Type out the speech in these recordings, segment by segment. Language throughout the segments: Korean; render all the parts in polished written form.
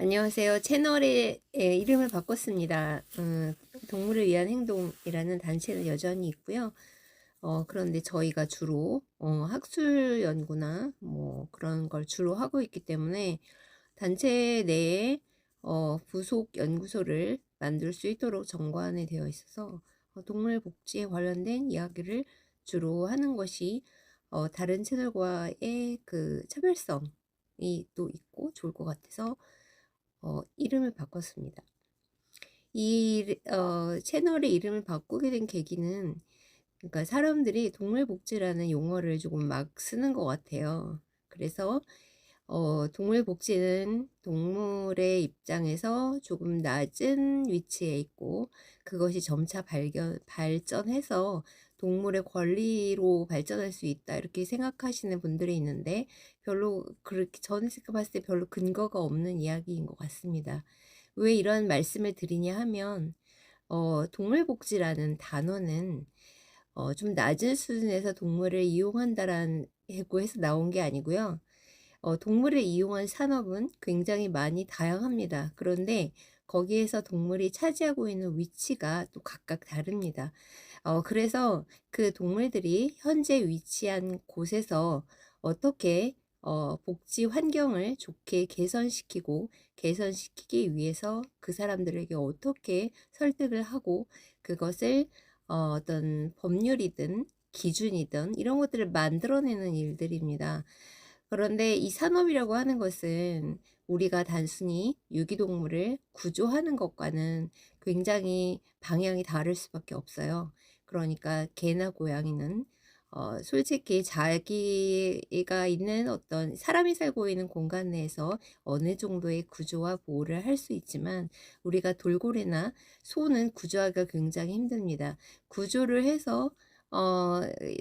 안녕하세요. 채널의 이름을 바꿨습니다. 동물을 위한 행동이라는 단체는 여전히 있고요. 그런데 저희가 주로 학술 연구나 뭐 그런 걸 주로 하고 있기 때문에 단체 내에 부속 연구소를 만들 수 있도록 정관이 되어 있어서 동물 복지에 관련된 이야기를 주로 하는 것이 다른 채널과의 그 차별성이 또 있고 좋을 것 같아서 이름을 바꿨습니다. 채널의 이름을 바꾸게 된 계기는, 그러니까 사람들이 동물복지라는 용어를 조금 막 쓰는 것 같아요. 그래서 동물복지는 동물의 입장에서 조금 낮은 위치에 있고, 그것이 점차 발전해서 동물의 권리로 발전할 수 있다, 이렇게 생각하시는 분들이 있는데, 별로 그렇게 저는 봤을 때 별로 근거가 없는 이야기인 것 같습니다. 왜 이런 말씀을 드리냐 하면, 동물복지라는 단어는 좀 낮은 수준에서 동물을 이용한다라고 해서 나온 게 아니고요. 동물을 이용한 산업은 굉장히 많이 다양합니다. 그런데 거기에서 동물이 차지하고 있는 위치가 또 각각 다릅니다. 그래서 그 동물들이 현재 위치한 곳에서 어떻게 복지 환경을 좋게 개선시키기 위해서 그 사람들에게 어떻게 설득을 하고, 그것을 어떤 법률이든 기준이든 이런 것들을 만들어내는 일들입니다. 그런데 이 산업이라고 하는 것은 우리가 단순히 유기동물을 구조하는 것과는 굉장히 방향이 다를 수밖에 없어요. 그러니까 개나 고양이는 솔직히 자기가 있는 어떤 사람이 살고 있는 공간 내에서 어느 정도의 구조와 보호를 할 수 있지만, 우리가 돌고래나 소는 구조하기가 굉장히 힘듭니다. 구조를 해서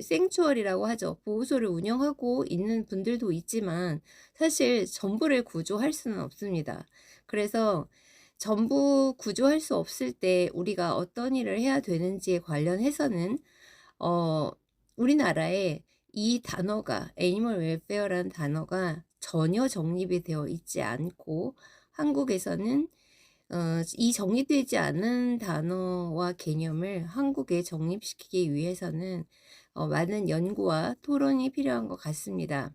생추어리라고 하죠. 보호소를 운영하고 있는 분들도 있지만 사실 전부를 구조할 수는 없습니다. 그래서 전부 구조할 수 없을 때 우리가 어떤 일을 해야 되는지에 관련해서는 어 우리나라에 이 단어가, 애니멀 웰페어라는 단어가 전혀 정립이 되어 있지 않고, 한국에서는 이 정립되지 않은 단어와 개념을 한국에 정립시키기 위해서는 많은 연구와 토론이 필요한 것 같습니다.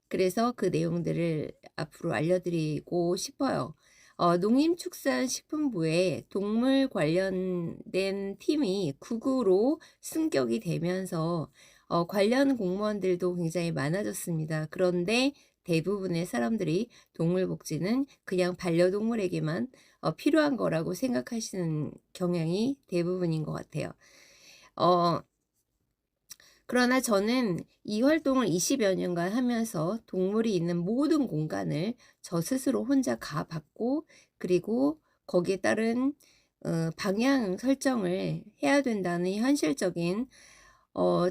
그래서 그 내용들을 앞으로 알려드리고 싶어요. 농림축산식품부에 동물 관련된 팀이 국으로 승격이 되면서 관련 공무원들도 굉장히 많아졌습니다. 그런데 대부분의 사람들이 동물복지는 그냥 반려동물에게만 필요한 거라고 생각하시는 경향이 대부분인 것 같아요. 그러나 저는 이 활동을 20여 년간 하면서 동물이 있는 모든 공간을 저 스스로 혼자 가봤고, 그리고 거기에 따른 방향 설정을 해야 된다는 현실적인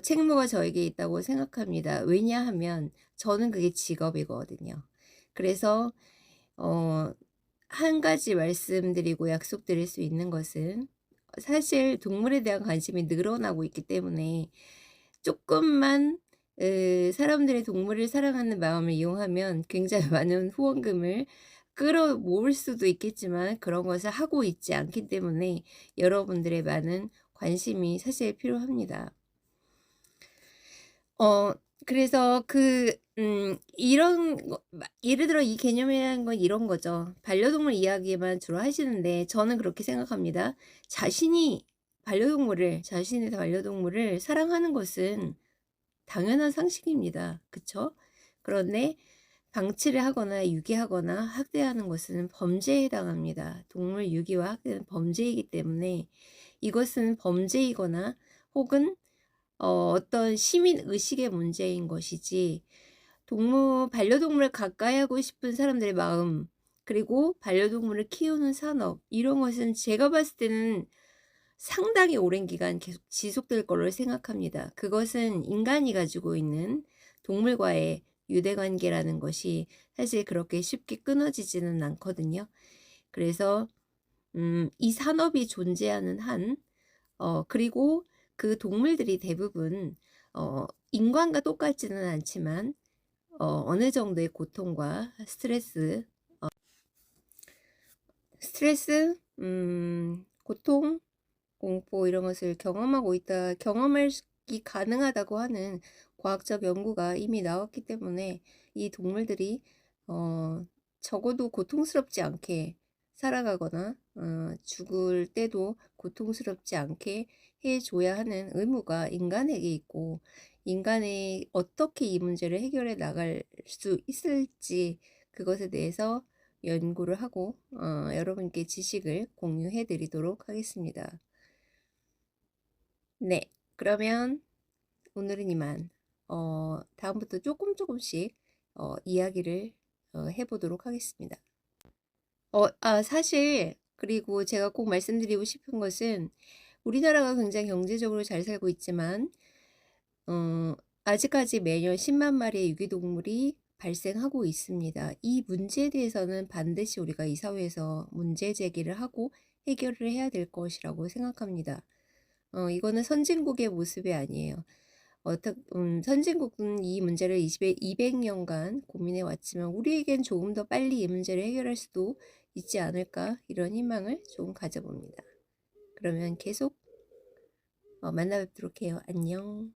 책무가 저에게 있다고 생각합니다. 왜냐하면 저는 그게 직업이거든요. 그래서 한 가지 말씀드리고 약속드릴 수 있는 것은, 사실 동물에 대한 관심이 늘어나고 있기 때문에 조금만 사람들이 동물을 사랑하는 마음을 이용하면 굉장히 많은 후원금을 끌어모을 수도 있겠지만, 그런 것을 하고 있지 않기 때문에 여러분들의 많은 관심이 사실 필요합니다. 그래서 이런 거, 예를 들어 이 개념이라는 건 이런 거죠. 반려동물 이야기만 주로 하시는데 저는 그렇게 생각합니다. 자신의 반려동물을 사랑하는 것은 당연한 상식입니다. 그쵸? 그런데 방치를 하거나 유기하거나 학대하는 것은 범죄에 해당합니다. 동물 유기와 학대는 범죄이기 때문에 이것은 범죄이거나 혹은 어떤 시민 의식의 문제인 것이지, 반려동물을 가까이 하고 싶은 사람들의 마음, 그리고 반려동물을 키우는 산업, 이런 것은 제가 봤을 때는 상당히 오랜 기간 계속 지속될 걸로 생각합니다. 그것은 인간이 가지고 있는 동물과의 유대관계라는 것이 사실 그렇게 쉽게 끊어지지는 않거든요. 그래서 이 산업이 존재하는 한, 그리고 그 동물들이 대부분 인간과 똑같지는 않지만 어느 정도의 고통과 스트레스, 스트레스, 고통, 공포 이런 것을 경험하고 있다, 경험하기 가능하다고 하는 과학적 연구가 이미 나왔기 때문에 이 동물들이 어 적어도 고통스럽지 않게 살아가거나 죽을 때도 고통스럽지 않게 해 줘야 하는 의무가 인간에게 있고, 인간이 어떻게 이 문제를 해결해 나갈 수 있을지 그것에 대해서 연구를 하고 여러분께 지식을 공유해 드리도록 하겠습니다. 네. 그러면 오늘은 이만 다음부터 조금씩 이야기를 해 보도록 하겠습니다. 사실 그리고 제가 꼭 말씀드리고 싶은 것은, 우리나라가 굉장히 경제적으로 잘 살고 있지만 어 아직까지 매년 10만 마리의 유기동물이 발생하고 있습니다. 이 문제에 대해서는 반드시 우리가 이 사회에서 문제 제기를 하고 해결을 해야 될 것이라고 생각합니다. 이거는 선진국의 모습이 아니에요. 선진국은 이 문제를 200년간 고민해 왔지만 우리에겐 조금 더 빨리 이 문제를 해결할 수도 있지 않을까, 이런 희망을 좀 가져봅니다. 그러면 계속 만나 뵙도록 해요. 안녕.